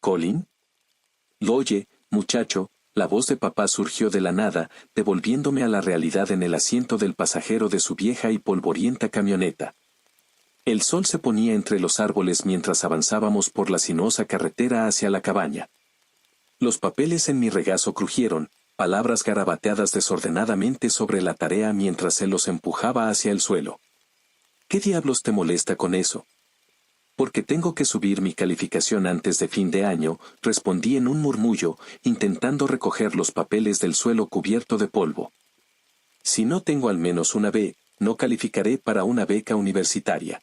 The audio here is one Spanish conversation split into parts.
¿Colin? Oye, muchacho, la voz de papá surgió de la nada, devolviéndome a la realidad en el asiento del pasajero de su vieja y polvorienta camioneta. El sol se ponía entre los árboles mientras avanzábamos por la sinuosa carretera hacia la cabaña. Los papeles en mi regazo crujieron, palabras garabateadas desordenadamente sobre la tarea mientras se los empujaba hacia el suelo. ¿Qué diablos te molesta con eso? Porque tengo que subir mi calificación antes de fin de año, respondí en un murmullo, intentando recoger los papeles del suelo cubierto de polvo. Si no tengo al menos una B, no calificaré para una beca universitaria.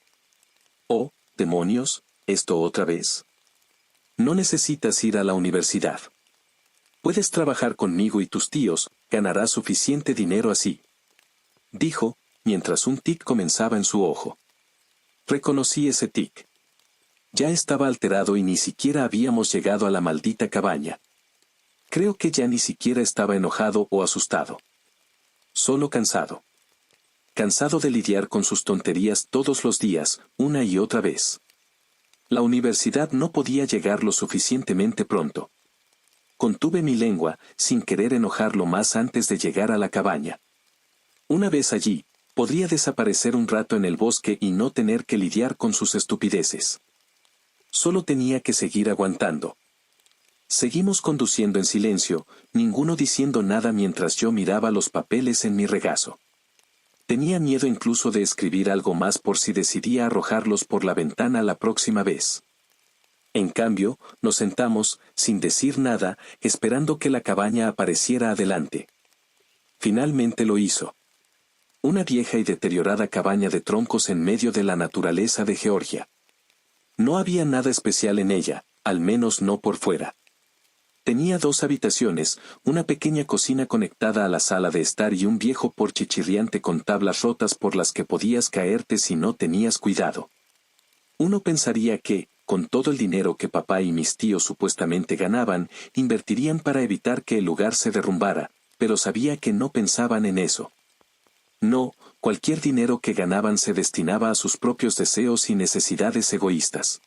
Oh, demonios, ¿esto otra vez? No necesitas ir a la universidad. Puedes trabajar conmigo y tus tíos, ganarás suficiente dinero así. Dijo, mientras un tic comenzaba en su ojo. Reconocí ese tic. Ya estaba alterado y ni siquiera habíamos llegado a la maldita cabaña. Creo que ya ni siquiera estaba enojado o asustado. Solo cansado. Cansado de lidiar con sus tonterías todos los días, una y otra vez. La universidad no podía llegar lo suficientemente pronto. Contuve mi lengua, sin querer enojarlo más antes de llegar a la cabaña. Una vez allí, podría desaparecer un rato en el bosque y no tener que lidiar con sus estupideces. Solo tenía que seguir aguantando. Seguimos conduciendo en silencio, ninguno diciendo nada mientras yo miraba los papeles en mi regazo. Tenía miedo incluso de escribir algo más por si decidía arrojarlos por la ventana la próxima vez. En cambio, nos sentamos, sin decir nada, esperando que la cabaña apareciera adelante. Finalmente lo hizo. Una vieja y deteriorada cabaña de troncos en medio de la naturaleza de Georgia. No había nada especial en ella, al menos no por fuera. Tenía 2 habitaciones, una pequeña cocina conectada a la sala de estar y un viejo porche chirriante con tablas rotas por las que podías caerte si no tenías cuidado. Uno pensaría que, con todo el dinero que papá y mis tíos supuestamente ganaban, invertirían para evitar que el lugar se derrumbara, pero sabía que no pensaban en eso. No, cualquier dinero que ganaban se destinaba a sus propios deseos y necesidades egoístas.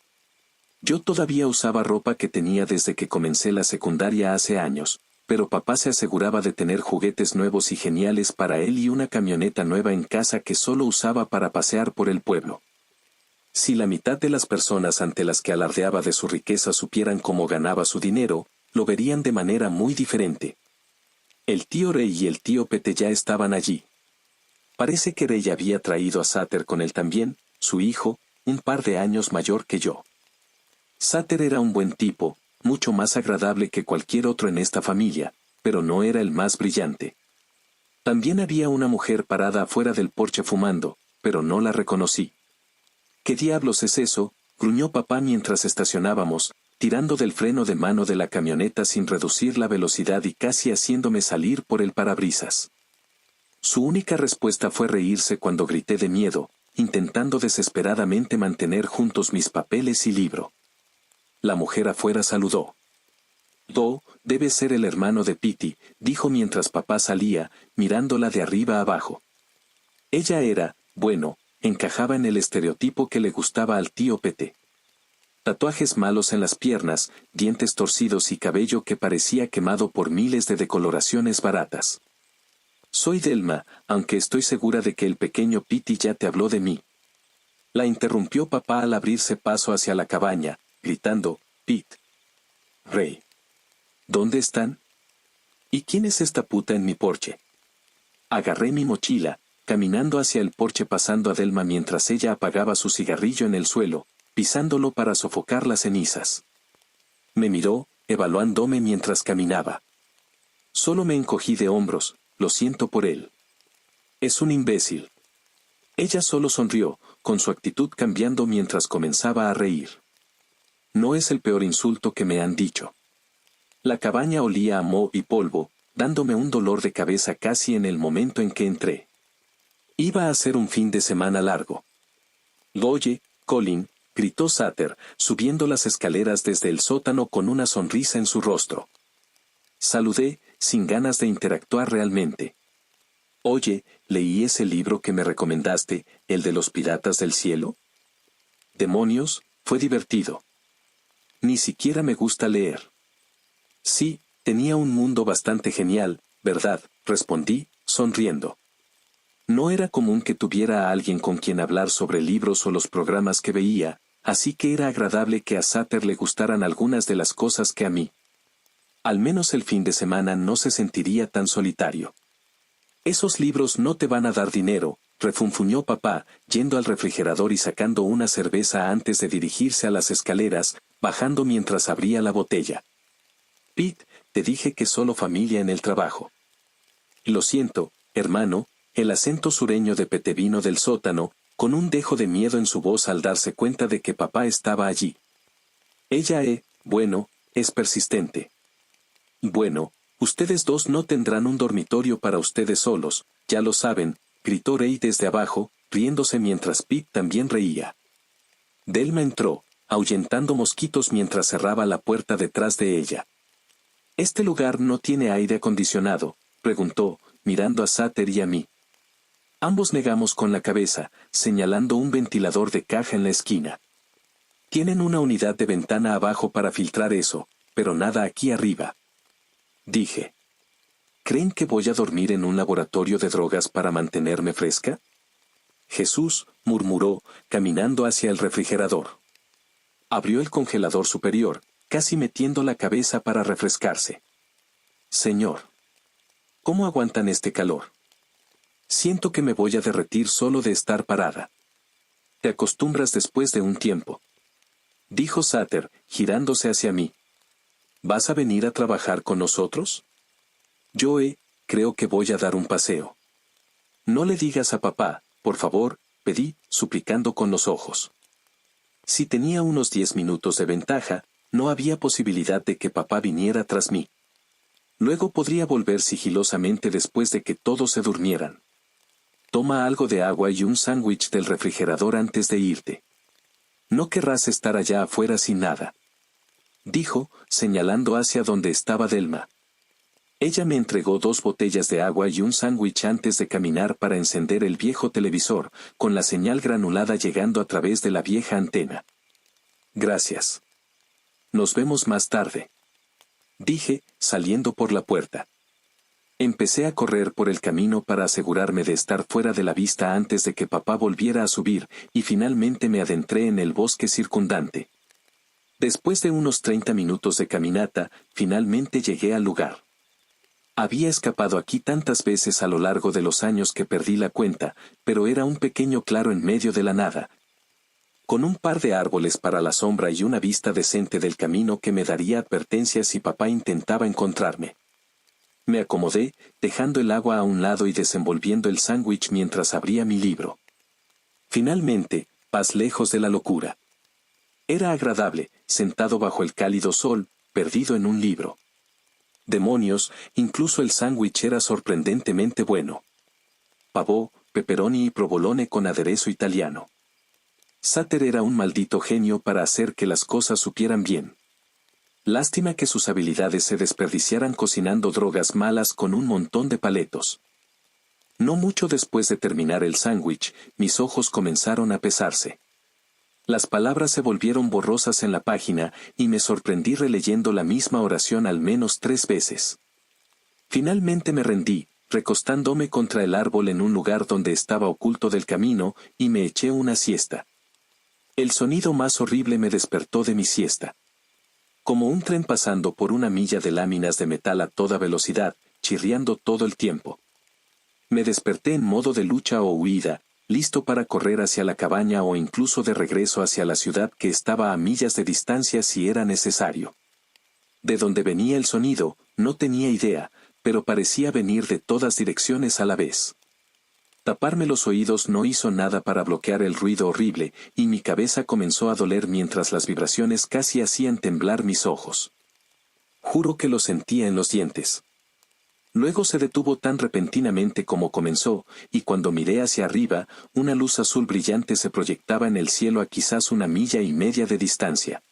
Yo todavía usaba ropa que tenía desde que comencé la secundaria hace años, pero papá se aseguraba de tener juguetes nuevos y geniales para él y una camioneta nueva en casa que solo usaba para pasear por el pueblo. Si la mitad de las personas ante las que alardeaba de su riqueza supieran cómo ganaba su dinero, lo verían de manera muy diferente. El tío Ray y el tío Pete ya estaban allí. Parece que Ray había traído a Sutter con él también, su hijo, un par de años mayor que yo. Sutter era un buen tipo, mucho más agradable que cualquier otro en esta familia, pero no era el más brillante. También había una mujer parada afuera del porche fumando, pero no la reconocí. ¿Qué diablos es eso?, gruñó papá mientras estacionábamos, tirando del freno de mano de la camioneta sin reducir la velocidad y casi haciéndome salir por el parabrisas. Su única respuesta fue reírse cuando grité de miedo, intentando desesperadamente mantener juntos mis papeles y libro. La mujer afuera saludó. Debe ser el hermano de Pitty, dijo mientras papá salía, mirándola de arriba abajo. Ella era, bueno, encajaba en el estereotipo que le gustaba al tío Pete. Tatuajes malos en las piernas, dientes torcidos y cabello que parecía quemado por miles de decoloraciones baratas. Soy Delma, aunque estoy segura de que el pequeño Pitty ya te habló de mí. La interrumpió papá al abrirse paso hacia la cabaña, gritando, Pete. Ray. ¿Dónde están? ¿Y quién es esta puta en mi porche? Agarré mi mochila, caminando hacia el porche pasando a Delma mientras ella apagaba su cigarrillo en el suelo, pisándolo para sofocar las cenizas. Me miró, evaluándome mientras caminaba. Solo me encogí de hombros, lo siento por él. Es un imbécil. Ella solo sonrió, con su actitud cambiando mientras comenzaba a reír. No es el peor insulto que me han dicho. La cabaña olía a moho y polvo, dándome un dolor de cabeza casi en el momento en que entré. Iba a ser un fin de semana largo. Oye, Colin, gritó Sutter, subiendo las escaleras desde el sótano con una sonrisa en su rostro. Saludé, sin ganas de interactuar realmente. Oye, leí ese libro que me recomendaste, el de los piratas del cielo. Demonios, fue divertido. Ni siquiera me gusta leer. Sí, tenía un mundo bastante genial, ¿verdad?, respondí, sonriendo. No era común que tuviera a alguien con quien hablar sobre libros o los programas que veía, así que era agradable que a Sutter le gustaran algunas de las cosas que a mí. Al menos el fin de semana no se sentiría tan solitario. Esos libros no te van a dar dinero, refunfuñó papá, yendo al refrigerador y sacando una cerveza antes de dirigirse a las escaleras, bajando mientras abría la botella. Pete, te dije que solo familia en el trabajo. Lo siento, hermano, el acento sureño de Pete vino del sótano, con un dejo de miedo en su voz al darse cuenta de que papá estaba allí. Ella bueno, es persistente. Bueno, ustedes dos no tendrán un dormitorio para ustedes solos, ya lo saben, gritó Ray desde abajo, riéndose mientras Pete también reía. Delma entró, ahuyentando mosquitos mientras cerraba la puerta detrás de ella. ¿Este lugar no tiene aire acondicionado?, preguntó, mirando a Sutter y a mí. Ambos negamos con la cabeza, señalando un ventilador de caja en la esquina. Tienen una unidad de ventana abajo para filtrar eso, pero nada aquí arriba. Dije. ¿Creen que voy a dormir en un laboratorio de drogas para mantenerme fresca? Jesús, murmuró, caminando hacia el refrigerador. Abrió el congelador superior, casi metiendo la cabeza para refrescarse. Señor. ¿Cómo aguantan este calor? Siento que me voy a derretir solo de estar parada. Te acostumbras después de un tiempo. Dijo Sutter, girándose hacia mí. ¿Vas a venir a trabajar con nosotros? Yo creo que voy a dar un paseo. No le digas a papá, por favor, pedí, suplicando con los ojos. Si tenía unos 10 minutos de ventaja, no había posibilidad de que papá viniera tras mí. Luego podría volver sigilosamente después de que todos se durmieran. Toma algo de agua y un sándwich del refrigerador antes de irte. No querrás estar allá afuera sin nada. Dijo, señalando hacia donde estaba Delma. Ella me entregó 2 botellas de agua y un sándwich antes de caminar para encender el viejo televisor, con la señal granulada llegando a través de la vieja antena. Gracias. Nos vemos más tarde. Dije, saliendo por la puerta. Empecé a correr por el camino para asegurarme de estar fuera de la vista antes de que papá volviera a subir, y finalmente me adentré en el bosque circundante. Después de unos 30 minutos de caminata, finalmente llegué al lugar. Había escapado aquí tantas veces a lo largo de los años que perdí la cuenta, pero era un pequeño claro en medio de la nada, con un par de árboles para la sombra y una vista decente del camino que me daría advertencias si papá intentaba encontrarme. Me acomodé, dejando el agua a un lado y desenvolviendo el sándwich mientras abría mi libro. Finalmente, paz lejos de la locura. Era agradable, sentado bajo el cálido sol, perdido en un libro. Demonios, incluso el sándwich era sorprendentemente bueno. Pavó, pepperoni y provolone con aderezo italiano. Sutter era un maldito genio para hacer que las cosas supieran bien. Lástima que sus habilidades se desperdiciaran cocinando drogas malas con un montón de paletos. No mucho después de terminar el sándwich, mis ojos comenzaron a pesarse. Las palabras se volvieron borrosas en la página, y me sorprendí releyendo la misma oración al menos 3 veces. Finalmente me rendí, recostándome contra el árbol en un lugar donde estaba oculto del camino, y me eché una siesta. El sonido más horrible me despertó de mi siesta. Como un tren pasando por una milla de láminas de metal a toda velocidad, chirriando todo el tiempo. Me desperté en modo de lucha o huida, listo para correr hacia la cabaña o incluso de regreso hacia la ciudad que estaba a millas de distancia si era necesario. De dónde venía el sonido, no tenía idea, pero parecía venir de todas direcciones a la vez. Taparme los oídos no hizo nada para bloquear el ruido horrible, y mi cabeza comenzó a doler mientras las vibraciones casi hacían temblar mis ojos. Juro que lo sentía en los dientes. Luego se detuvo tan repentinamente como comenzó, y cuando miré hacia arriba, una luz azul brillante se proyectaba en el cielo a quizás 1,5 millas de distancia.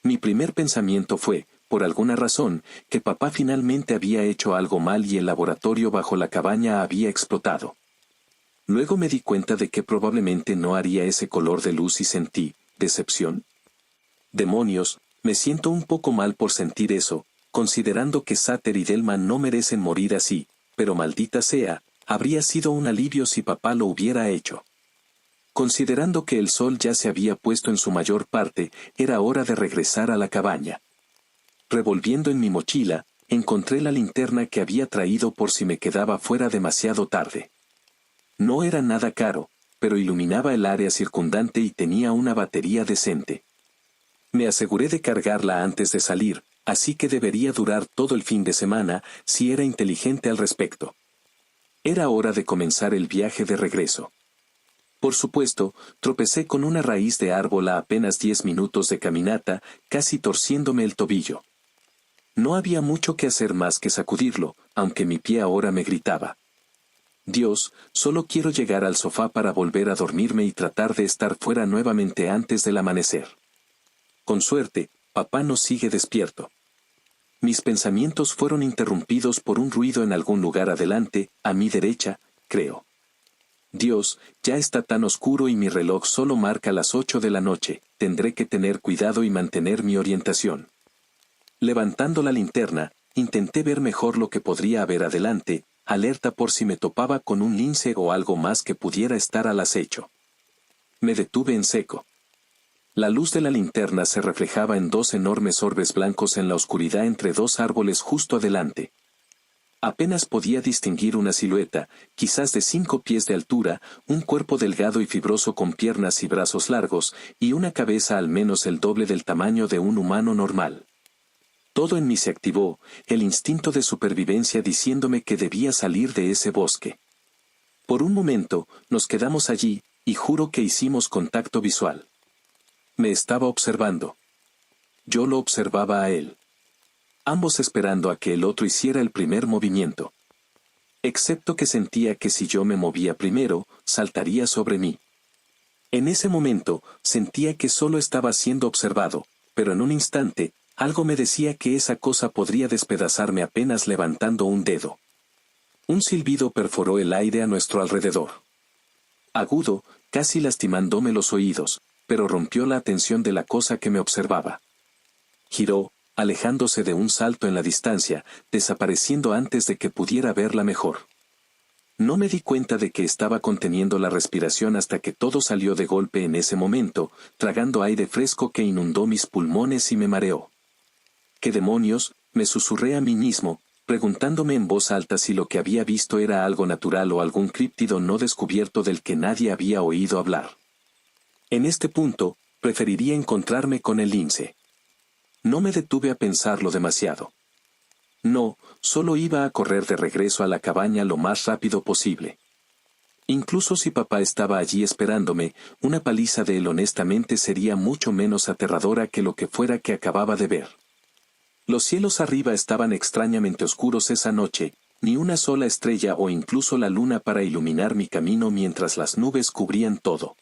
Mi primer pensamiento fue, por alguna razón, que papá finalmente había hecho algo mal y el laboratorio bajo la cabaña había explotado. Luego me di cuenta de que probablemente no haría ese color de luz y sentí, decepción. Demonios, Me siento un poco mal por sentir eso, considerando que Sater y Delma no merecen morir así, pero maldita sea, habría sido un alivio si papá lo hubiera hecho. Considerando que el sol ya se había puesto en su mayor parte, era hora de regresar a la cabaña. Revolviendo en mi mochila, encontré la linterna que había traído por si me quedaba fuera demasiado tarde. No era nada caro, pero iluminaba el área circundante y tenía una batería decente. Me aseguré de cargarla antes de salir, así que debería durar todo el fin de semana si era inteligente al respecto. Era hora de comenzar el viaje de regreso. Por supuesto, tropecé con una raíz de árbol a apenas 10 minutos de caminata, casi torciéndome el tobillo. No había mucho que hacer más que sacudirlo, aunque mi pie ahora me gritaba. Dios, solo quiero llegar al sofá para volver a dormirme y tratar de estar fuera nuevamente antes del amanecer. Con suerte, papá no sigue despierto. Mis pensamientos fueron interrumpidos por un ruido en algún lugar adelante, a mi derecha, creo. Dios, ya está tan oscuro y mi reloj solo marca las 8 de la noche, tendré que tener cuidado y mantener mi orientación. Levantando la linterna, intenté ver mejor lo que podría haber adelante, alerta por si me topaba con un lince o algo más que pudiera estar al acecho. Me detuve en seco. La luz de la linterna se reflejaba en dos enormes orbes blancos en la oscuridad entre dos árboles justo adelante. Apenas podía distinguir una silueta, quizás de 5 pies de altura, un cuerpo delgado y fibroso con piernas y brazos largos, y una cabeza al menos el doble del tamaño de un humano normal. Todo en mí se activó, el instinto de supervivencia diciéndome que debía salir de ese bosque. Por un momento, nos quedamos allí, y juro que hicimos contacto visual. Me estaba observando. Yo lo observaba a él. Ambos esperando a que el otro hiciera el primer movimiento. Excepto que sentía que si yo me movía primero, saltaría sobre mí. En ese momento, sentía que solo estaba siendo observado, pero en un instante, algo me decía que esa cosa podría despedazarme apenas levantando un dedo. Un silbido perforó el aire a nuestro alrededor. Agudo, casi lastimándome los oídos, pero rompió la atención de la cosa que me observaba. Giró, alejándose de un salto en la distancia, desapareciendo antes de que pudiera verla mejor. No me di cuenta de que estaba conteniendo la respiración hasta que todo salió de golpe en ese momento, tragando aire fresco que inundó mis pulmones y me mareó. ¿Qué demonios?, me susurré a mí mismo, preguntándome en voz alta si lo que había visto era algo natural o algún críptido no descubierto del que nadie había oído hablar. En este punto, preferiría encontrarme con el lince. No me detuve a pensarlo demasiado. No, solo iba a correr de regreso a la cabaña lo más rápido posible. Incluso si papá estaba allí esperándome, una paliza de él honestamente sería mucho menos aterradora que lo que fuera que acababa de ver. Los cielos arriba estaban extrañamente oscuros esa noche, ni una sola estrella o incluso la luna para iluminar mi camino mientras las nubes cubrían todo.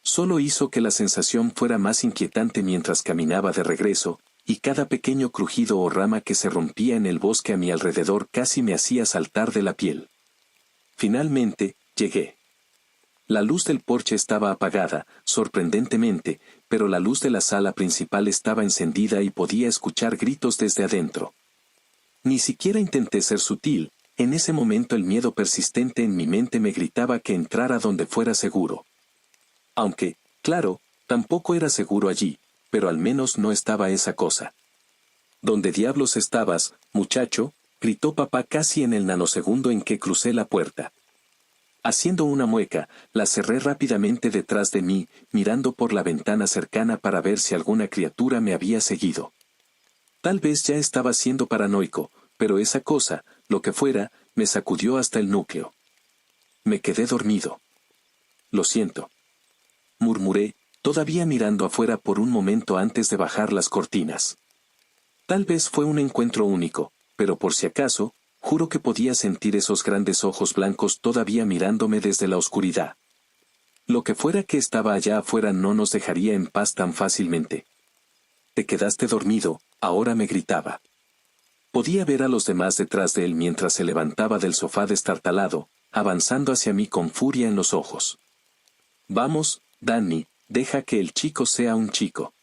Solo hizo que la sensación fuera más inquietante mientras caminaba de regreso, y cada pequeño crujido o rama que se rompía en el bosque a mi alrededor casi me hacía saltar de la piel. Finalmente, llegué. La luz del porche estaba apagada, sorprendentemente, pero la luz de la sala principal estaba encendida y podía escuchar gritos desde adentro. Ni siquiera intenté ser sutil, en ese momento el miedo persistente en mi mente me gritaba que entrara donde fuera seguro. Aunque, claro, tampoco era seguro allí, pero al menos no estaba esa cosa. ¿Dónde diablos estabas, muchacho?, gritó papá casi en el nanosegundo en que crucé la puerta. Haciendo una mueca, la cerré rápidamente detrás de mí, mirando por la ventana cercana para ver si alguna criatura me había seguido. Tal vez ya estaba siendo paranoico, pero esa cosa, lo que fuera, me sacudió hasta el núcleo. Me quedé dormido. Lo siento, murmuré, todavía mirando afuera por un momento antes de bajar las cortinas. Tal vez fue un encuentro único, pero por si acaso, juro que podía sentir esos grandes ojos blancos todavía mirándome desde la oscuridad. Lo que fuera que estaba allá afuera no nos dejaría en paz tan fácilmente. Te quedaste dormido, ahora me gritaba. Podía ver a los demás detrás de él mientras se levantaba del sofá destartalado, avanzando hacia mí con furia en los ojos. Vamos, Danny, deja que el chico sea un chico.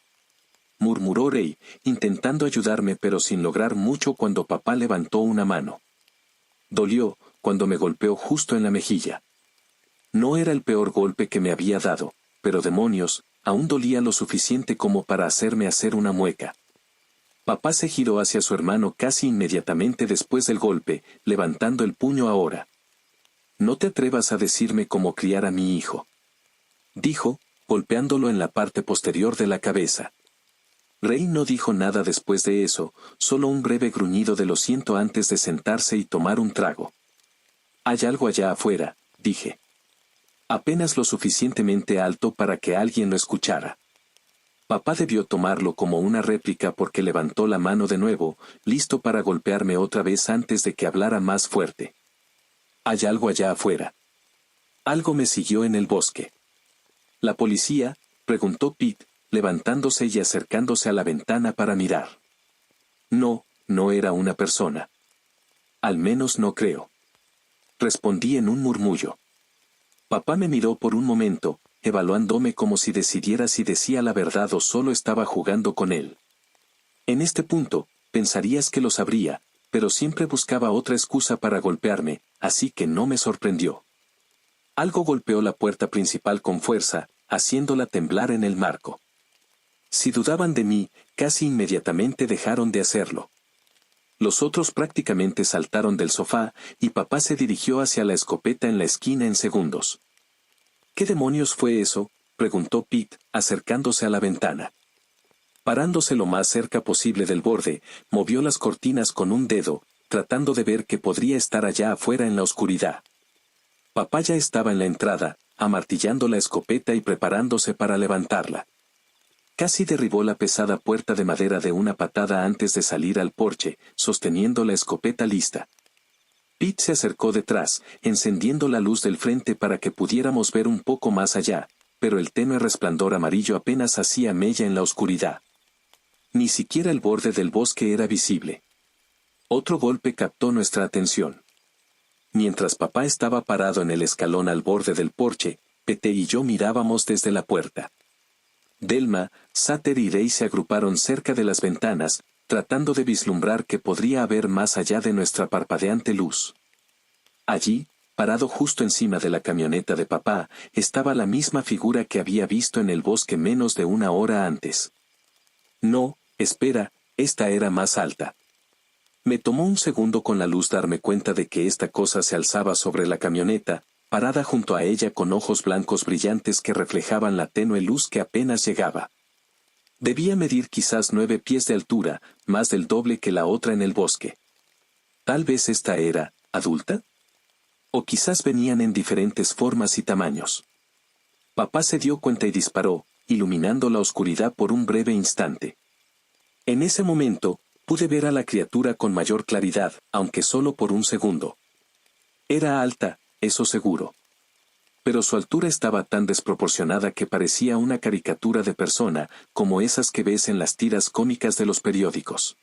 murmuró Rey, intentando ayudarme pero sin lograr mucho cuando papá levantó una mano. Dolió, cuando me golpeó justo en la mejilla. No era el peor golpe que me había dado, pero demonios, aún dolía lo suficiente como para hacerme hacer una mueca. Papá se giró hacia su hermano casi inmediatamente después del golpe, levantando el puño ahora. «No te atrevas a decirme cómo criar a mi hijo», dijo, golpeándolo en la parte posterior de la cabeza. Rey no dijo nada después de eso, solo un breve gruñido de lo siento antes de sentarse y tomar un trago. «Hay algo allá afuera», dije. Apenas lo suficientemente alto para que alguien lo escuchara. Papá debió tomarlo como una réplica porque levantó la mano de nuevo, listo para golpearme otra vez antes de que hablara más fuerte. «¿Hay algo allá afuera?» Algo me siguió en el bosque. «¿La policía?», preguntó Pete, levantándose y acercándose a la ventana para mirar. «No, no era una persona. Al menos no creo», respondí en un murmullo. Papá me miró por un momento, evaluándome como si decidiera si decía la verdad o solo estaba jugando con él. En este punto, pensarías que lo sabría, pero siempre buscaba otra excusa para golpearme, así que no me sorprendió. Algo golpeó la puerta principal con fuerza, haciéndola temblar en el marco. Si dudaban de mí, casi inmediatamente dejaron de hacerlo. Los otros prácticamente saltaron del sofá, y papá se dirigió hacia la escopeta en la esquina en segundos. «¿Qué demonios fue eso?», preguntó Pete, acercándose a la ventana. Parándose lo más cerca posible del borde, movió las cortinas con un dedo, tratando de ver qué podría estar allá afuera en la oscuridad. Papá ya estaba en la entrada, amartillando la escopeta y preparándose para levantarla. Casi derribó la pesada puerta de madera de una patada antes de salir al porche, sosteniendo la escopeta lista. Pete se acercó detrás, encendiendo la luz del frente para que pudiéramos ver un poco más allá, pero el tenue resplandor amarillo apenas hacía mella en la oscuridad. Ni siquiera el borde del bosque era visible. Otro golpe captó nuestra atención. Mientras papá estaba parado en el escalón al borde del porche, Pete y yo mirábamos desde la puerta. Delma, Sater y Rey se agruparon cerca de las ventanas, tratando de vislumbrar qué podría haber más allá de nuestra parpadeante luz. Allí, parado justo encima de la camioneta de papá, estaba la misma figura que había visto en el bosque menos de una hora antes. No, espera, esta era más alta. Me tomó un segundo con la luz darme cuenta de que esta cosa se alzaba sobre la camioneta, parada junto a ella con ojos blancos brillantes que reflejaban la tenue luz que apenas llegaba. Debía medir quizás 9 pies de altura, más del doble que la otra en el bosque. Tal vez esta era, adulta. O quizás venían en diferentes formas y tamaños. Papá se dio cuenta y disparó, iluminando la oscuridad por un breve instante. En ese momento, pude ver a la criatura con mayor claridad, aunque solo por un segundo. Era alta, eso seguro. Pero su altura estaba tan desproporcionada que parecía una caricatura de persona, como esas que ves en las tiras cómicas de los periódicos.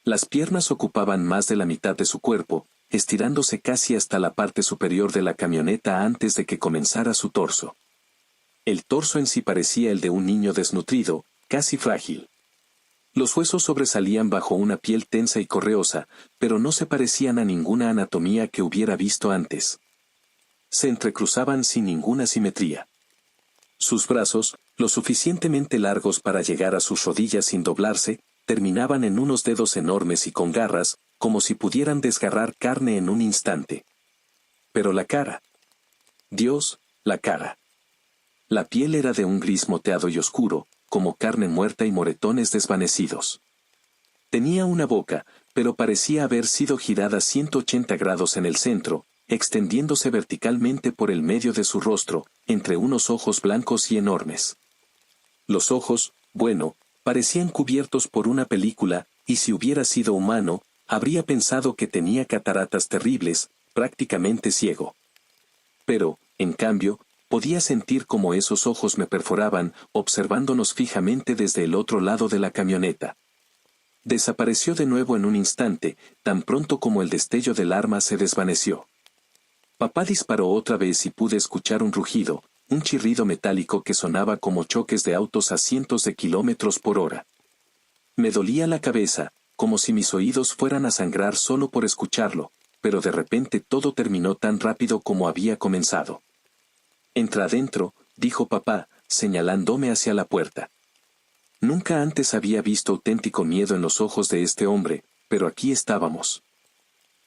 Las piernas ocupaban más de la mitad de su cuerpo, estirándose casi hasta la parte superior de la camioneta antes de que comenzara su torso. El torso en sí parecía el de un niño desnutrido, casi frágil. Los huesos sobresalían bajo una piel tensa y correosa, pero no se parecían a ninguna anatomía que hubiera visto antes. Se entrecruzaban sin ninguna simetría. Sus brazos, lo suficientemente largos para llegar a sus rodillas sin doblarse, terminaban en unos dedos enormes y con garras, como si pudieran desgarrar carne en un instante. Pero la cara. Dios, la cara. La piel era de un gris moteado y oscuro, como carne muerta y moretones desvanecidos. Tenía una boca, pero parecía haber sido girada 180 grados en el centro, extendiéndose verticalmente por el medio de su rostro, entre unos ojos blancos y enormes. Los ojos, bueno, parecían cubiertos por una película, y si hubiera sido humano, habría pensado que tenía cataratas terribles, prácticamente ciego. Pero, en cambio, podía sentir cómo esos ojos me perforaban, observándonos fijamente desde el otro lado de la camioneta. Desapareció de nuevo en un instante, tan pronto como el destello del arma se desvaneció. Papá disparó otra vez y pude escuchar un rugido, un chirrido metálico que sonaba como choques de autos a cientos de kilómetros por hora. Me dolía la cabeza, como si mis oídos fueran a sangrar solo por escucharlo, pero de repente todo terminó tan rápido como había comenzado. Entra adentro, dijo papá, señalándome hacia la puerta. Nunca antes había visto auténtico miedo en los ojos de este hombre, pero aquí estábamos.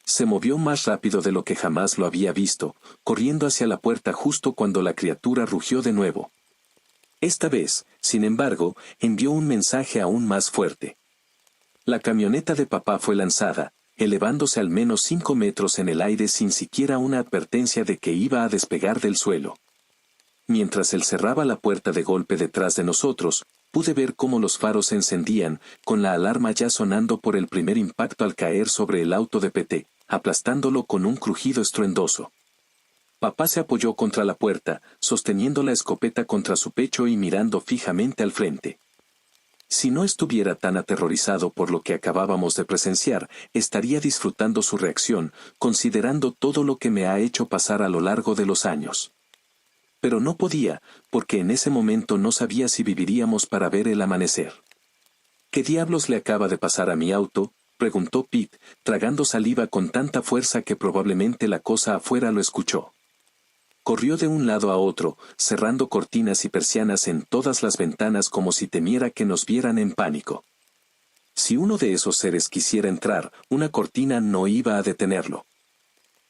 Se movió más rápido de lo que jamás lo había visto, corriendo hacia la puerta justo cuando la criatura rugió de nuevo. Esta vez, sin embargo, envió un mensaje aún más fuerte. La camioneta de papá fue lanzada, elevándose al menos 5 metros en el aire sin siquiera una advertencia de que iba a despegar del suelo. Mientras él cerraba la puerta de golpe detrás de nosotros, pude ver cómo los faros se encendían, con la alarma ya sonando por el primer impacto al caer sobre el auto de PT, aplastándolo con un crujido estruendoso. Papá se apoyó contra la puerta, sosteniendo la escopeta contra su pecho y mirando fijamente al frente. Si no estuviera tan aterrorizado por lo que acabábamos de presenciar, estaría disfrutando su reacción, considerando todo lo que me ha hecho pasar a lo largo de los años. Pero no podía, porque en ese momento no sabía si viviríamos para ver el amanecer. ¿Qué diablos le acaba de pasar a mi auto?, preguntó Pete, tragando saliva con tanta fuerza que probablemente la cosa afuera lo escuchó. Corrió de un lado a otro, cerrando cortinas y persianas en todas las ventanas como si temiera que nos vieran en pánico. Si uno de esos seres quisiera entrar, una cortina no iba a detenerlo.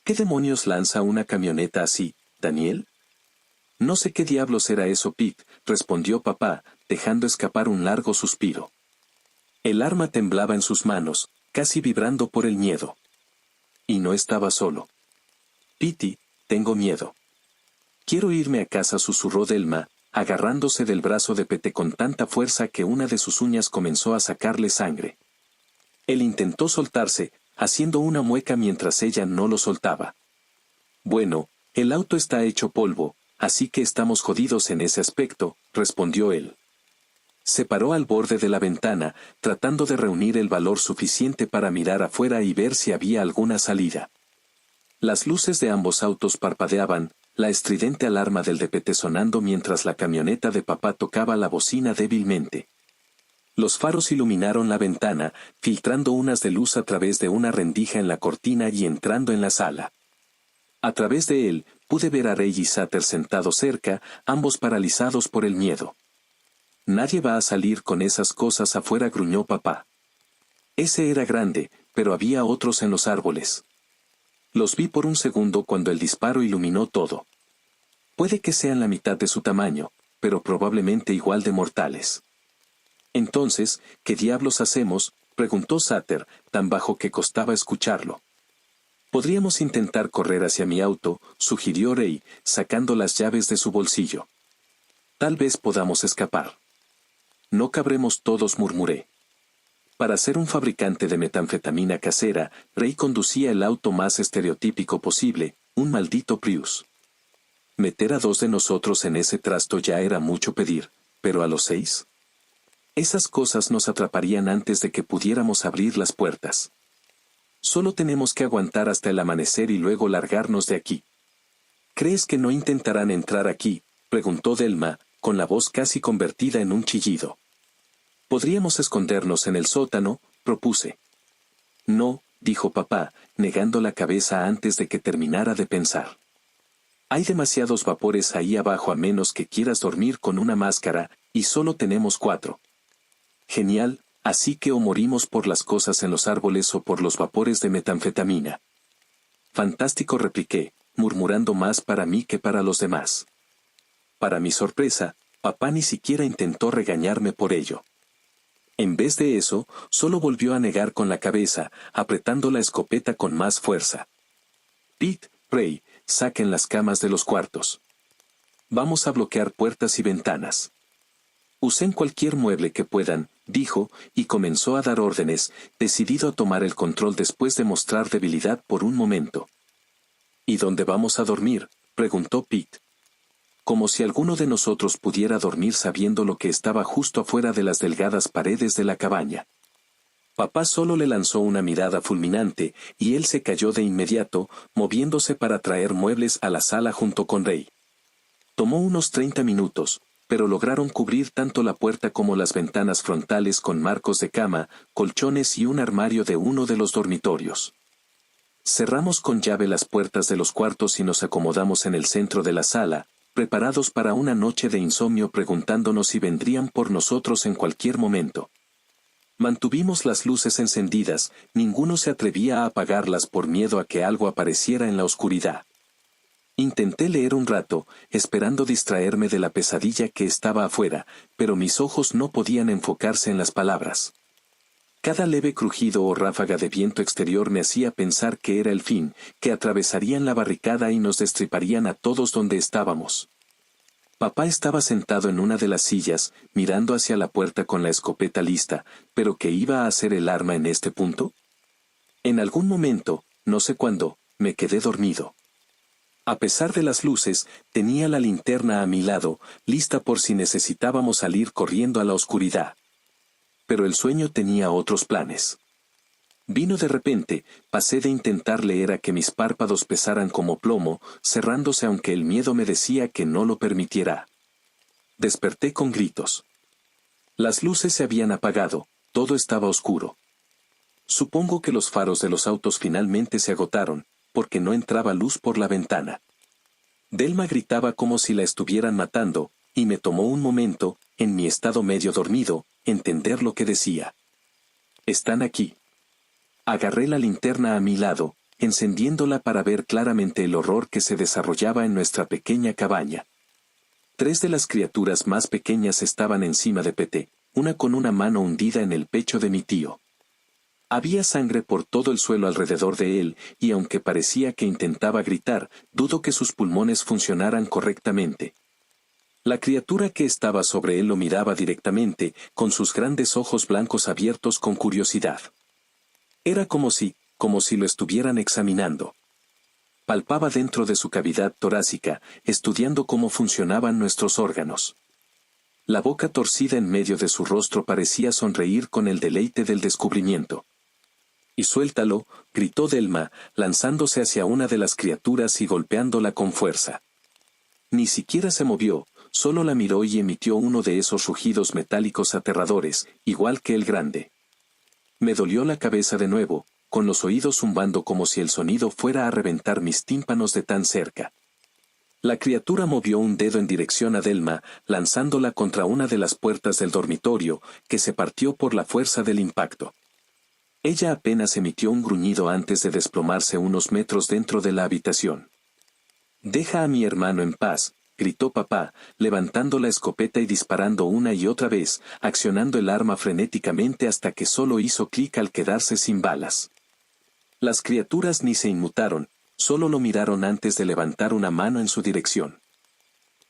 ¿Qué demonios lanza una camioneta así, Daniel? No sé qué diablos era eso, Pete, respondió papá, dejando escapar un largo suspiro. El arma temblaba en sus manos, casi vibrando por el miedo. Y no estaba solo. Pete, tengo miedo. Quiero irme a casa, susurró Delma, agarrándose del brazo de Pete con tanta fuerza que una de sus uñas comenzó a sacarle sangre. Él intentó soltarse, haciendo una mueca mientras ella no lo soltaba. Bueno, el auto está hecho polvo, así que estamos jodidos en ese aspecto, respondió él. Se paró al borde de la ventana, tratando de reunir el valor suficiente para mirar afuera y ver si había alguna salida. Las luces de ambos autos parpadeaban, la estridente alarma del DPT sonando mientras la camioneta de papá tocaba la bocina débilmente. Los faros iluminaron la ventana, filtrando unas de luz a través de una rendija en la cortina y entrando en la sala. A través de él, pude ver a Ray y Sutter sentados cerca, ambos paralizados por el miedo. Nadie va a salir con esas cosas afuera, gruñó papá. Ese era grande, pero había otros en los árboles. Los vi por un segundo cuando el disparo iluminó todo. Puede que sean la mitad de su tamaño, pero probablemente igual de mortales. Entonces, ¿qué diablos hacemos?, preguntó Sutter, tan bajo que costaba escucharlo. Podríamos intentar correr hacia mi auto, sugirió Ray, sacando las llaves de su bolsillo. Tal vez podamos escapar. No cabremos todos, murmuré. Para ser un fabricante de metanfetamina casera, Ray conducía el auto más estereotípico posible, un maldito Prius. Meter a 2 de nosotros en ese trasto ya era mucho pedir, pero a los 6. Esas cosas nos atraparían antes de que pudiéramos abrir las puertas. Solo tenemos que aguantar hasta el amanecer y luego largarnos de aquí. ¿Crees que no intentarán entrar aquí?, preguntó Delma, con la voz casi convertida en un chillido. Podríamos escondernos en el sótano, propuse. No, dijo papá, negando la cabeza antes de que terminara de pensar. Hay demasiados vapores ahí abajo a menos que quieras dormir con una máscara, y solo tenemos 4. Genial, así que o morimos por las cosas en los árboles o por los vapores de metanfetamina. Fantástico, repliqué, murmurando más para mí que para los demás. Para mi sorpresa, papá ni siquiera intentó regañarme por ello. En vez de eso, solo volvió a negar con la cabeza, apretando la escopeta con más fuerza. Pete, Ray, saquen las camas de los cuartos. Vamos a bloquear puertas y ventanas. Usen cualquier mueble que puedan, dijo, y comenzó a dar órdenes, decidido a tomar el control después de mostrar debilidad por un momento. ¿Y dónde vamos a dormir?, preguntó Pete. Como si alguno de nosotros pudiera dormir sabiendo lo que estaba justo afuera de las delgadas paredes de la cabaña. Papá solo le lanzó una mirada fulminante, y él se cayó de inmediato, moviéndose para traer muebles a la sala junto con Ray. Tomó unos 30 minutos, pero lograron cubrir tanto la puerta como las ventanas frontales con marcos de cama, colchones y un armario de uno de los dormitorios. Cerramos con llave las puertas de los cuartos y nos acomodamos en el centro de la sala, preparados para una noche de insomnio preguntándonos si vendrían por nosotros en cualquier momento. Mantuvimos las luces encendidas, ninguno se atrevía a apagarlas por miedo a que algo apareciera en la oscuridad. Intenté leer un rato, esperando distraerme de la pesadilla que estaba afuera, pero mis ojos no podían enfocarse en las palabras. Cada leve crujido o ráfaga de viento exterior me hacía pensar que era el fin, que atravesarían la barricada y nos destriparían a todos donde estábamos. Papá estaba sentado en una de las sillas, mirando hacia la puerta con la escopeta lista, pero ¿qué iba a hacer el arma en este punto? En algún momento, no sé cuándo, me quedé dormido. A pesar de las luces, tenía la linterna a mi lado, lista por si necesitábamos salir corriendo a la oscuridad. Pero el sueño tenía otros planes. Vino de repente, pasé de intentar leer a que mis párpados pesaran como plomo, cerrándose aunque el miedo me decía que no lo permitiera. Desperté con gritos. Las luces se habían apagado, todo estaba oscuro. Supongo que los faros de los autos finalmente se agotaron, porque no entraba luz por la ventana. Delma gritaba como si la estuvieran matando, y me tomó un momento, en mi estado medio dormido, entender lo que decía. «Están aquí». Agarré la linterna a mi lado, encendiéndola para ver claramente el horror que se desarrollaba en nuestra pequeña cabaña. 3 de las criaturas más pequeñas estaban encima de Pete, una con una mano hundida en el pecho de mi tío. Había sangre por todo el suelo alrededor de él, y aunque parecía que intentaba gritar, dudo que sus pulmones funcionaran correctamente. La criatura que estaba sobre él lo miraba directamente, con sus grandes ojos blancos abiertos con curiosidad. Era como si lo estuvieran examinando. Palpaba dentro de su cavidad torácica, estudiando cómo funcionaban nuestros órganos. La boca torcida en medio de su rostro parecía sonreír con el deleite del descubrimiento. «Y suéltalo», gritó Delma, lanzándose hacia una de las criaturas y golpeándola con fuerza. Ni siquiera se movió, solo la miró y emitió uno de esos rugidos metálicos aterradores, igual que el grande. Me dolió la cabeza de nuevo, con los oídos zumbando como si el sonido fuera a reventar mis tímpanos de tan cerca. La criatura movió un dedo en dirección a Delma, lanzándola contra una de las puertas del dormitorio, que se partió por la fuerza del impacto. Ella apenas emitió un gruñido antes de desplomarse unos metros dentro de la habitación. «Deja a mi hermano en paz», gritó papá, levantando la escopeta y disparando una y otra vez, accionando el arma frenéticamente hasta que solo hizo clic al quedarse sin balas. Las criaturas ni se inmutaron, solo lo miraron antes de levantar una mano en su dirección.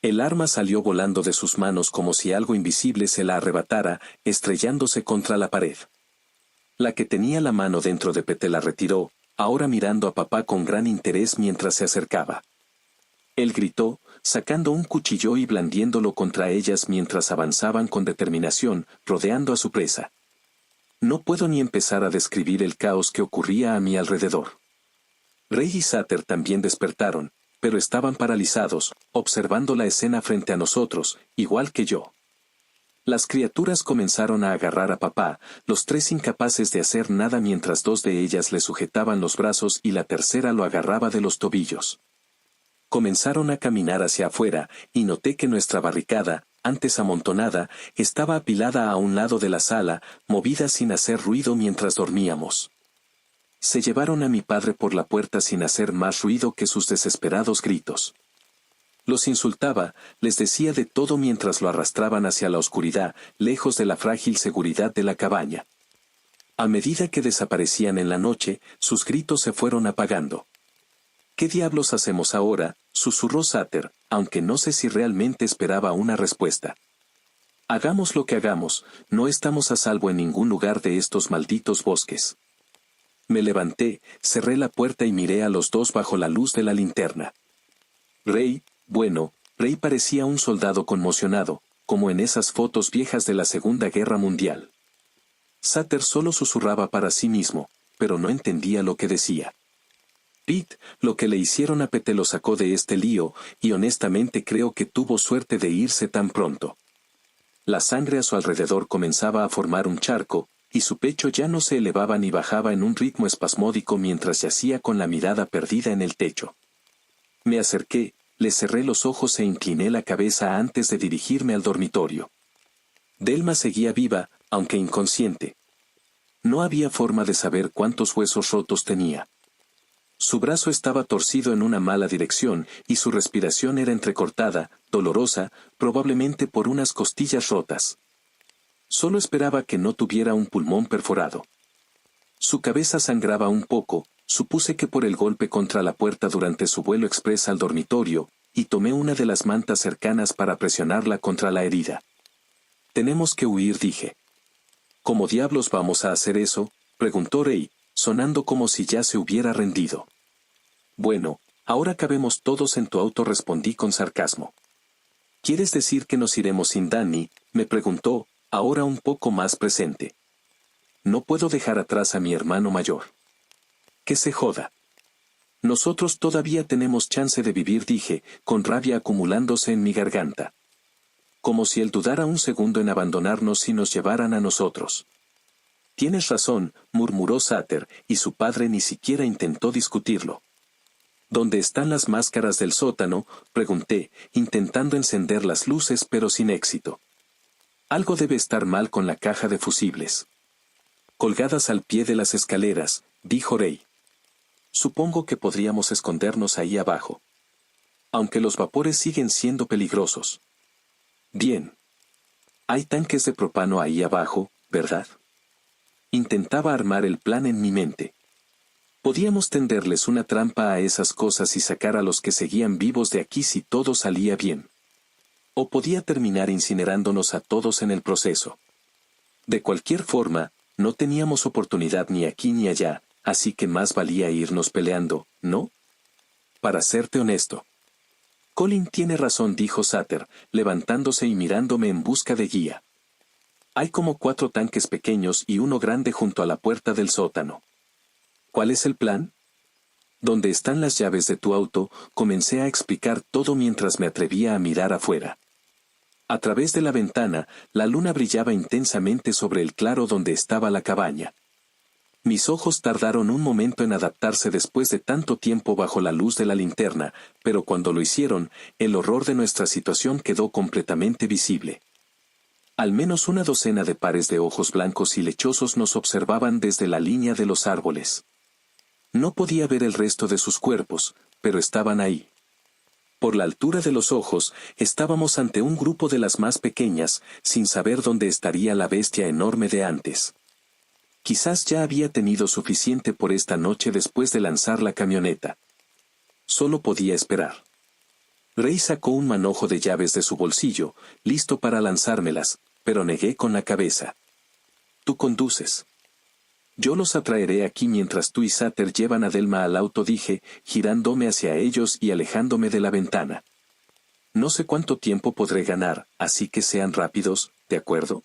El arma salió volando de sus manos como si algo invisible se la arrebatara, estrellándose contra la pared. La que tenía la mano dentro de Pete la retiró, ahora mirando a papá con gran interés mientras se acercaba. Él gritó, sacando un cuchillo y blandiéndolo contra ellas mientras avanzaban con determinación, rodeando a su presa. No puedo ni empezar a describir el caos que ocurría a mi alrededor. Rey y Sater también despertaron, pero estaban paralizados, observando la escena frente a nosotros, igual que yo. Las criaturas comenzaron a agarrar a papá, los 3 incapaces de hacer nada mientras 2 de ellas le sujetaban los brazos y la tercera lo agarraba de los tobillos. Comenzaron a caminar hacia afuera, y noté que nuestra barricada, antes amontonada, estaba apilada a un lado de la sala, movida sin hacer ruido mientras dormíamos. Se llevaron a mi padre por la puerta sin hacer más ruido que sus desesperados gritos. Los insultaba, les decía de todo mientras lo arrastraban hacia la oscuridad, lejos de la frágil seguridad de la cabaña. A medida que desaparecían en la noche, sus gritos se fueron apagando. «¿Qué diablos hacemos ahora?», susurró Sater, aunque no sé si realmente esperaba una respuesta. «Hagamos lo que hagamos, no estamos a salvo en ningún lugar de estos malditos bosques». Me levanté, cerré la puerta y miré a los 2 bajo la luz de la linterna. Rey parecía un soldado conmocionado, como en esas fotos viejas de la Segunda Guerra Mundial. Sater solo susurraba para sí mismo, pero no entendía lo que decía. Pete, lo que le hicieron a Pete lo sacó de este lío, y honestamente creo que tuvo suerte de irse tan pronto. La sangre a su alrededor comenzaba a formar un charco, y su pecho ya no se elevaba ni bajaba en un ritmo espasmódico mientras yacía con la mirada perdida en el techo. Me acerqué, le cerré los ojos e incliné la cabeza antes de dirigirme al dormitorio. Delma seguía viva, aunque inconsciente. No había forma de saber cuántos huesos rotos tenía. Su brazo estaba torcido en una mala dirección, y su respiración era entrecortada, dolorosa, probablemente por unas costillas rotas. Solo esperaba que no tuviera un pulmón perforado. Su cabeza sangraba un poco, supuse que por el golpe contra la puerta durante su vuelo express al dormitorio, y tomé una de las mantas cercanas para presionarla contra la herida. Tenemos que huir, dije. ¿Cómo diablos vamos a hacer eso?, preguntó Ray, sonando como si ya se hubiera rendido. Bueno, ahora cabemos todos en tu auto, respondí con sarcasmo. ¿Quieres decir que nos iremos sin Danny?, me preguntó, ahora un poco más presente. No puedo dejar atrás a mi hermano mayor. Que se joda. Nosotros todavía tenemos chance de vivir, dije, con rabia acumulándose en mi garganta. Como si él dudara un segundo en abandonarnos si nos llevaran a nosotros. Tienes razón, murmuró Sutter, y su padre ni siquiera intentó discutirlo. ¿Dónde están las máscaras del sótano?, pregunté, intentando encender las luces pero sin éxito. Algo debe estar mal con la caja de fusibles. Colgadas al pie de las escaleras, dijo Ray. Supongo que podríamos escondernos ahí abajo. Aunque los vapores siguen siendo peligrosos. Bien. Hay tanques de propano ahí abajo, ¿verdad? Intentaba armar el plan en mi mente. Podíamos tenderles una trampa a esas cosas y sacar a los que seguían vivos de aquí si todo salía bien. O podía terminar incinerándonos a todos en el proceso. De cualquier forma, no teníamos oportunidad ni aquí ni allá, así que más valía irnos peleando, ¿no? Para serte honesto. Colin tiene razón, dijo Sutter, levantándose y mirándome en busca de guía. Hay como 4 tanques pequeños y uno grande junto a la puerta del sótano. ¿Cuál es el plan? ¿Dónde están las llaves de tu auto? Comencé a explicar todo mientras me atrevía a mirar afuera. A través de la ventana, la luna brillaba intensamente sobre el claro donde estaba la cabaña. Mis ojos tardaron un momento en adaptarse después de tanto tiempo bajo la luz de la linterna, pero cuando lo hicieron, el horror de nuestra situación quedó completamente visible. Al menos una docena de pares de ojos blancos y lechosos nos observaban desde la línea de los árboles. No podía ver el resto de sus cuerpos, pero estaban ahí. Por la altura de los ojos, estábamos ante un grupo de las más pequeñas, sin saber dónde estaría la bestia enorme de antes. Quizás ya había tenido suficiente por esta noche después de lanzar la camioneta. Solo podía esperar. Ray sacó un manojo de llaves de su bolsillo, listo para lanzármelas, pero negué con la cabeza. Tú conduces. Yo los atraeré aquí mientras tú y Sutter llevan a Delma al auto, dije, girándome hacia ellos y alejándome de la ventana. No sé cuánto tiempo podré ganar, así que sean rápidos, ¿de acuerdo?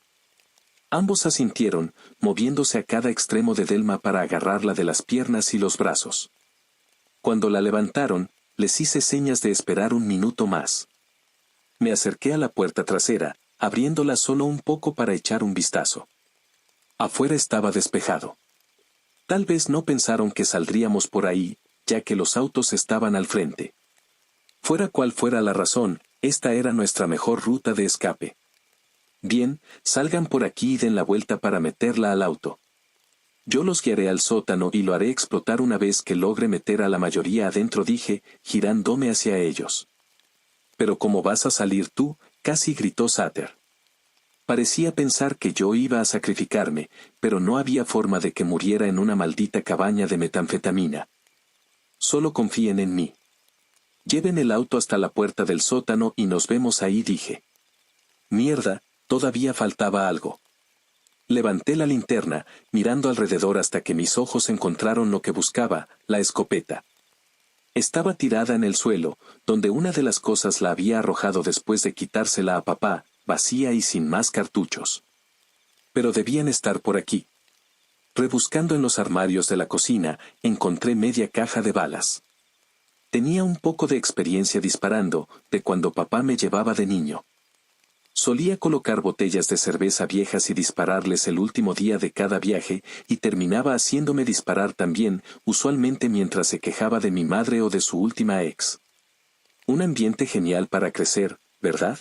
Ambos asintieron, moviéndose a cada extremo de Delma para agarrarla de las piernas y los brazos. Cuando la levantaron, les hice señas de esperar un minuto más. Me acerqué a la puerta trasera, abriéndola solo un poco para echar un vistazo. Afuera estaba despejado. Tal vez no pensaron que saldríamos por ahí, ya que los autos estaban al frente. Fuera cual fuera la razón, esta era nuestra mejor ruta de escape. Bien, salgan por aquí y den la vuelta para meterla al auto. Yo los guiaré al sótano y lo haré explotar una vez que logre meter a la mayoría adentro, dije, girándome hacia ellos. «¿Pero cómo vas a salir tú?», casi gritó Sutter. Parecía pensar que yo iba a sacrificarme, pero no había forma de que muriera en una maldita cabaña de metanfetamina. Solo confíen en mí. Lleven el auto hasta la puerta del sótano y nos vemos ahí, dije. Mierda, todavía faltaba algo. Levanté la linterna, mirando alrededor hasta que mis ojos encontraron lo que buscaba, la escopeta. Estaba tirada en el suelo, donde una de las cosas la había arrojado después de quitársela a papá, vacía y sin más cartuchos. Pero debían estar por aquí. Rebuscando en los armarios de la cocina, encontré media caja de balas. Tenía un poco de experiencia disparando, de cuando papá me llevaba de niño. Solía colocar botellas de cerveza viejas y dispararles el último día de cada viaje, y terminaba haciéndome disparar también, usualmente mientras se quejaba de mi madre o de su última ex. Un ambiente genial para crecer, ¿verdad?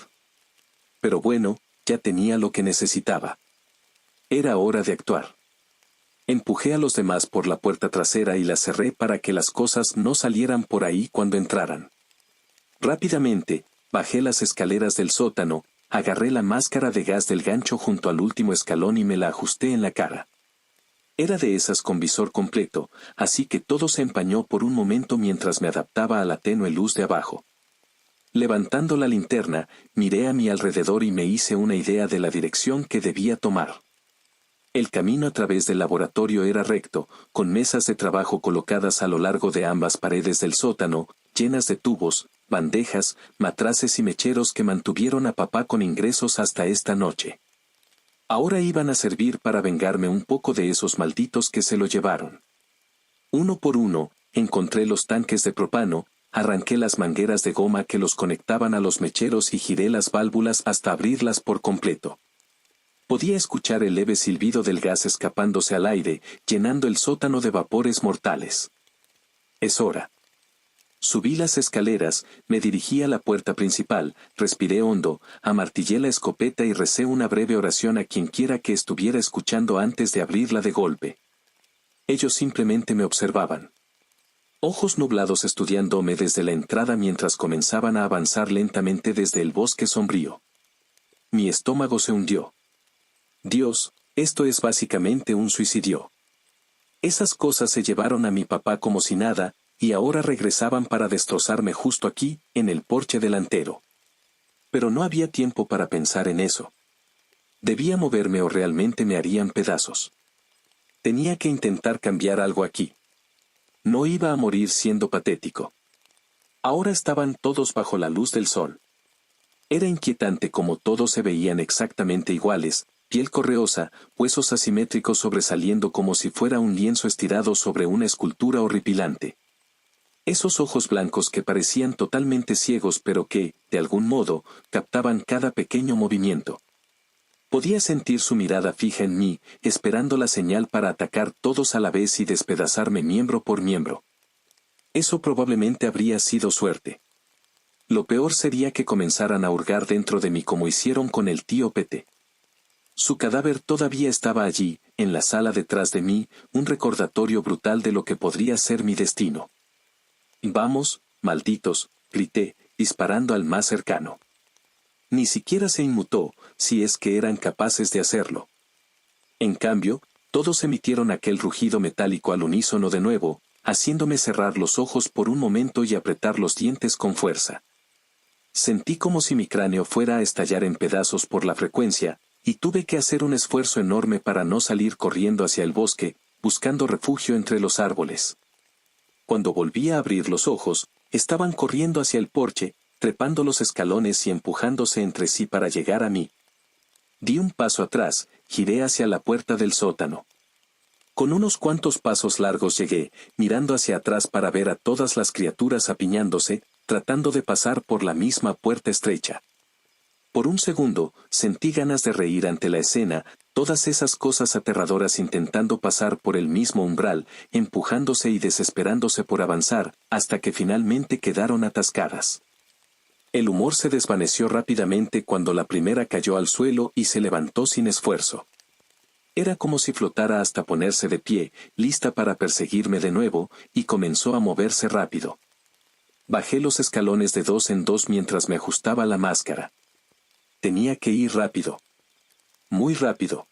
Pero bueno, ya tenía lo que necesitaba. Era hora de actuar. Empujé a los demás por la puerta trasera y la cerré para que las cosas no salieran por ahí cuando entraran. Rápidamente, bajé las escaleras del sótano, agarré la máscara de gas del gancho junto al último escalón y me la ajusté en la cara. Era de esas con visor completo, así que todo se empañó por un momento mientras me adaptaba a la tenue luz de abajo. Levantando la linterna, miré a mi alrededor y me hice una idea de la dirección que debía tomar. El camino a través del laboratorio era recto, con mesas de trabajo colocadas a lo largo de ambas paredes del sótano, llenas de tubos, bandejas, matraces y mecheros que mantuvieron a papá con ingresos hasta esta noche. Ahora iban a servir para vengarme un poco de esos malditos que se lo llevaron. Uno por uno, encontré los tanques de propano, arranqué las mangueras de goma que los conectaban a los mecheros y giré las válvulas hasta abrirlas por completo. Podía escuchar el leve silbido del gas escapándose al aire, llenando el sótano de vapores mortales. Es hora. Subí las escaleras, me dirigí a la puerta principal, respiré hondo, amartillé la escopeta y recé una breve oración a quienquiera que estuviera escuchando antes de abrirla de golpe. Ellos simplemente me observaban. Ojos nublados estudiándome desde la entrada mientras comenzaban a avanzar lentamente desde el bosque sombrío. Mi estómago se hundió. Dios, esto es básicamente un suicidio. Esas cosas se llevaron a mi papá como si nada, y ahora regresaban para destrozarme justo aquí, en el porche delantero. Pero no había tiempo para pensar en eso. Debía moverme o realmente me harían pedazos. Tenía que intentar cambiar algo aquí. No iba a morir siendo patético. Ahora estaban todos bajo la luz del sol. Era inquietante como todos se veían exactamente iguales, piel correosa, huesos asimétricos sobresaliendo como si fuera un lienzo estirado sobre una escultura horripilante. Esos ojos blancos que parecían totalmente ciegos pero que, de algún modo, captaban cada pequeño movimiento. Podía sentir su mirada fija en mí, esperando la señal para atacar todos a la vez y despedazarme miembro por miembro. Eso probablemente habría sido suerte. Lo peor sería que comenzaran a hurgar dentro de mí como hicieron con el tío Pete. Su cadáver todavía estaba allí, en la sala detrás de mí, un recordatorio brutal de lo que podría ser mi destino. «Vamos, malditos», grité, disparando al más cercano. Ni siquiera se inmutó, si es que eran capaces de hacerlo. En cambio, todos emitieron aquel rugido metálico al unísono de nuevo, haciéndome cerrar los ojos por un momento y apretar los dientes con fuerza. Sentí como si mi cráneo fuera a estallar en pedazos por la frecuencia, y tuve que hacer un esfuerzo enorme para no salir corriendo hacia el bosque, buscando refugio entre los árboles. Cuando volví a abrir los ojos, estaban corriendo hacia el porche, trepando los escalones y empujándose entre sí para llegar a mí. Di un paso atrás, giré hacia la puerta del sótano. Con unos cuantos pasos largos llegué, mirando hacia atrás para ver a todas las criaturas apiñándose, tratando de pasar por la misma puerta estrecha. Por un segundo, sentí ganas de reír ante la escena, todas esas cosas aterradoras intentando pasar por el mismo umbral, empujándose y desesperándose por avanzar, hasta que finalmente quedaron atascadas. El humor se desvaneció rápidamente cuando la primera cayó al suelo y se levantó sin esfuerzo. Era como si flotara hasta ponerse de pie, lista para perseguirme de nuevo, y comenzó a moverse rápido. Bajé los escalones de 2 en 2 mientras me ajustaba la máscara. Tenía que ir rápido. Muy rápido.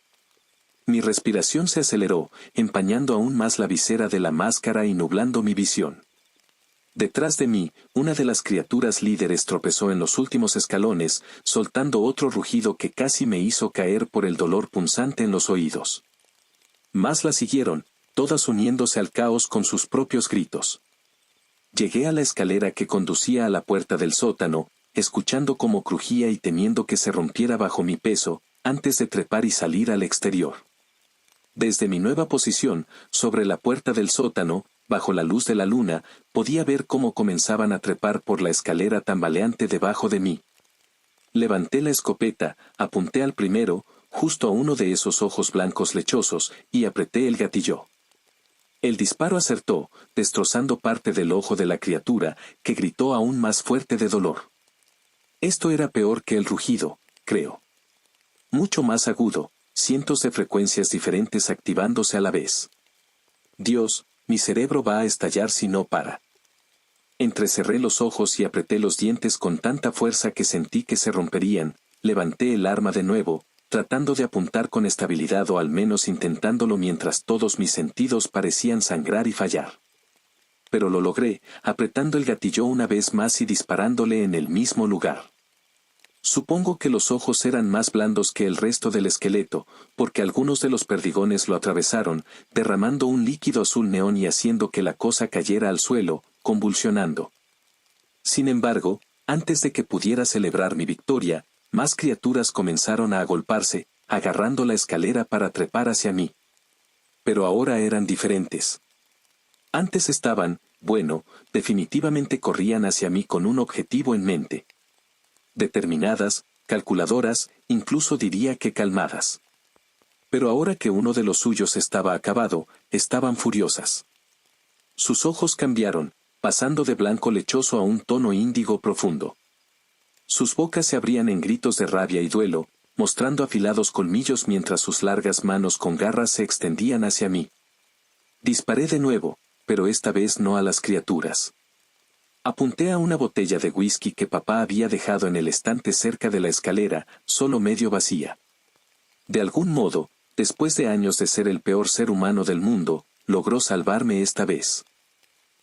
Mi respiración se aceleró, empañando aún más la visera de la máscara y nublando mi visión. Detrás de mí, una de las criaturas líderes tropezó en los últimos escalones, soltando otro rugido que casi me hizo caer por el dolor punzante en los oídos. Más la siguieron, todas uniéndose al caos con sus propios gritos. Llegué a la escalera que conducía a la puerta del sótano, escuchando cómo crujía y temiendo que se rompiera bajo mi peso, antes de trepar y salir al exterior. Desde mi nueva posición, sobre la puerta del sótano, bajo la luz de la luna, podía ver cómo comenzaban a trepar por la escalera tambaleante debajo de mí. Levanté la escopeta, apunté al primero, justo a uno de esos ojos blancos lechosos, y apreté el gatillo. El disparo acertó, destrozando parte del ojo de la criatura, que gritó aún más fuerte de dolor. Esto era peor que el rugido, creo. Mucho más agudo, cientos de frecuencias diferentes activándose a la vez. Dios, mi cerebro va a estallar si no para. Entrecerré los ojos y apreté los dientes con tanta fuerza que sentí que se romperían. Levanté el arma de nuevo, tratando de apuntar con estabilidad o al menos intentándolo mientras todos mis sentidos parecían sangrar y fallar. Pero lo logré, apretando el gatillo una vez más y disparándole en el mismo lugar. Supongo que los ojos eran más blandos que el resto del esqueleto, porque algunos de los perdigones lo atravesaron, derramando un líquido azul neón y haciendo que la cosa cayera al suelo, convulsionando. Sin embargo, antes de que pudiera celebrar mi victoria, más criaturas comenzaron a agolparse, agarrando la escalera para trepar hacia mí. Pero ahora eran diferentes. Antes estaban, bueno, definitivamente corrían hacia mí con un objetivo en mente. Determinadas, calculadoras, incluso diría que calmadas. Pero ahora que uno de los suyos estaba acabado, estaban furiosas. Sus ojos cambiaron, pasando de blanco lechoso a un tono índigo profundo. Sus bocas se abrían en gritos de rabia y duelo, mostrando afilados colmillos mientras sus largas manos con garras se extendían hacia mí. Disparé de nuevo, pero esta vez no a las criaturas. Apunté a una botella de whisky que papá había dejado en el estante cerca de la escalera, solo medio vacía. De algún modo, después de años de ser el peor ser humano del mundo, logró salvarme esta vez.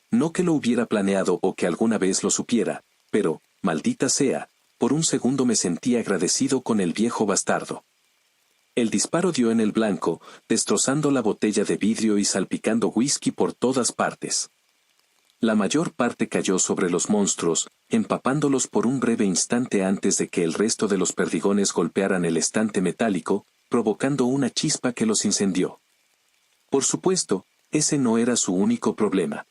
No que lo hubiera planeado o que alguna vez lo supiera, pero, maldita sea, por un segundo me sentí agradecido con el viejo bastardo. El disparo dio en el blanco, destrozando la botella de vidrio y salpicando whisky por todas partes. La mayor parte cayó sobre los monstruos, empapándolos por un breve instante antes de que el resto de los perdigones golpearan el estante metálico, provocando una chispa que los incendió. Por supuesto, ese no era su único problema.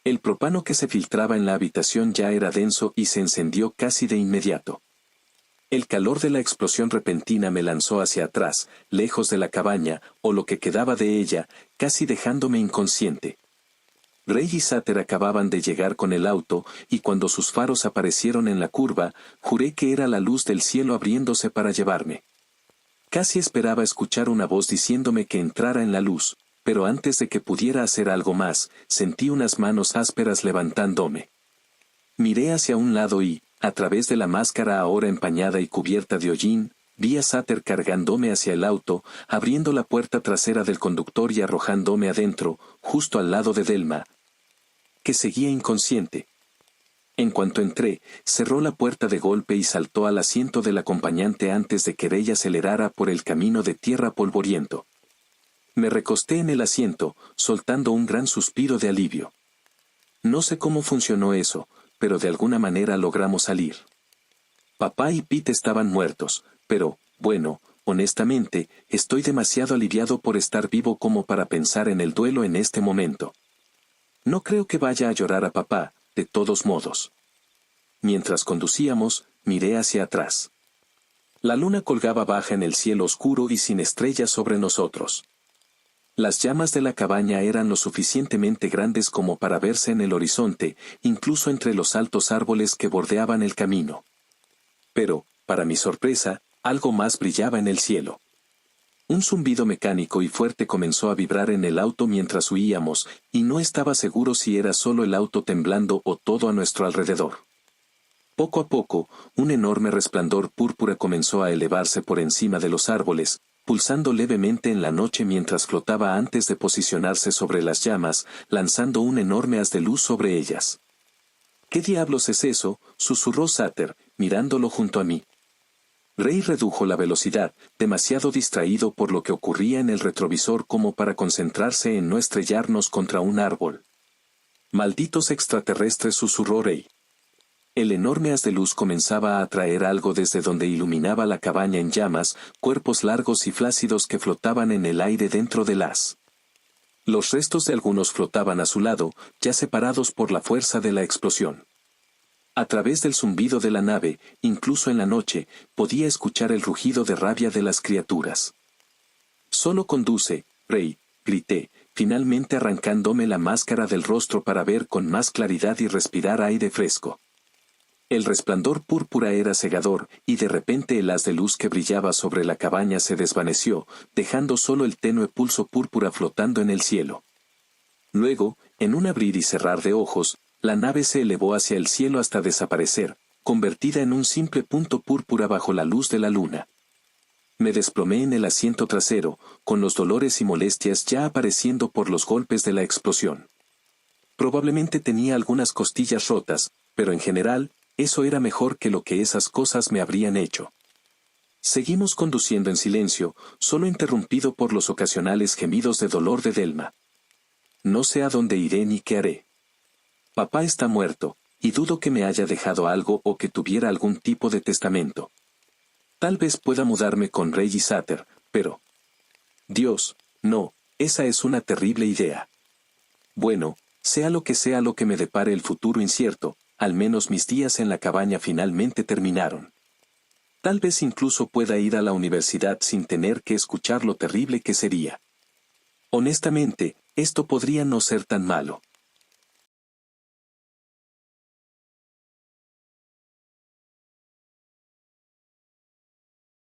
El propano que se filtraba en la habitación ya era denso y se encendió casi de inmediato. El calor de la explosión repentina me lanzó hacia atrás, lejos de la cabaña, o lo que quedaba de ella, casi dejándome inconsciente. Ray y Sutter acababan de llegar con el auto, y cuando sus faros aparecieron en la curva, juré que era la luz del cielo abriéndose para llevarme. Casi esperaba escuchar una voz diciéndome que entrara en la luz, pero antes de que pudiera hacer algo más, sentí unas manos ásperas levantándome. Miré hacia un lado y, a través de la máscara ahora empañada y cubierta de hollín, vi a Sutter cargándome hacia el auto, abriendo la puerta trasera del conductor y arrojándome adentro, justo al lado de Delma, que seguía inconsciente. En cuanto entré, cerró la puerta de golpe y saltó al asiento del acompañante antes de que ella acelerara por el camino de tierra polvoriento. Me recosté en el asiento, soltando un gran suspiro de alivio. No sé cómo funcionó eso, pero de alguna manera logramos salir. Papá y Pete estaban muertos, pero, bueno, honestamente, estoy demasiado aliviado por estar vivo como para pensar en el duelo en este momento. No creo que vaya a llorar a papá, de todos modos. Mientras conducíamos, miré hacia atrás. La luna colgaba baja en el cielo oscuro y sin estrellas sobre nosotros. Las llamas de la cabaña eran lo suficientemente grandes como para verse en el horizonte, incluso entre los altos árboles que bordeaban el camino. Pero, para mi sorpresa, algo más brillaba en el cielo. Un zumbido mecánico y fuerte comenzó a vibrar en el auto mientras huíamos, y no estaba seguro si era solo el auto temblando o todo a nuestro alrededor. Poco a poco, un enorme resplandor púrpura comenzó a elevarse por encima de los árboles, pulsando levemente en la noche mientras flotaba antes de posicionarse sobre las llamas, lanzando un enorme haz de luz sobre ellas. ¿Qué diablos es eso?, susurró Sutter, mirándolo junto a mí. Ray redujo la velocidad, demasiado distraído por lo que ocurría en el retrovisor como para concentrarse en no estrellarnos contra un árbol. «Malditos extraterrestres», susurró Ray. El enorme haz de luz comenzaba a atraer algo desde donde iluminaba la cabaña en llamas, cuerpos largos y flácidos que flotaban en el aire dentro del haz. Los restos de algunos flotaban a su lado, ya separados por la fuerza de la explosión. A través del zumbido de la nave, incluso en la noche, podía escuchar el rugido de rabia de las criaturas. «Solo conduce, Rey», grité, finalmente arrancándome la máscara del rostro para ver con más claridad y respirar aire fresco. El resplandor púrpura era cegador, y de repente el haz de luz que brillaba sobre la cabaña se desvaneció, dejando solo el tenue pulso púrpura flotando en el cielo. Luego, en un abrir y cerrar de ojos, la nave se elevó hacia el cielo hasta desaparecer, convertida en un simple punto púrpura bajo la luz de la luna. Me desplomé en el asiento trasero, con los dolores y molestias ya apareciendo por los golpes de la explosión. Probablemente tenía algunas costillas rotas, pero en general, eso era mejor que lo que esas cosas me habrían hecho. Seguimos conduciendo en silencio, solo interrumpido por los ocasionales gemidos de dolor de Delma. No sé a dónde iré ni qué haré. Papá está muerto, y dudo que me haya dejado algo o que tuviera algún tipo de testamento. Tal vez pueda mudarme con Rey y Sater, pero... Dios, no, esa es una terrible idea. Bueno, sea lo que me depare el futuro incierto, al menos mis días en la cabaña finalmente terminaron. Tal vez incluso pueda ir a la universidad sin tener que escuchar lo terrible que sería. Honestamente, esto podría no ser tan malo.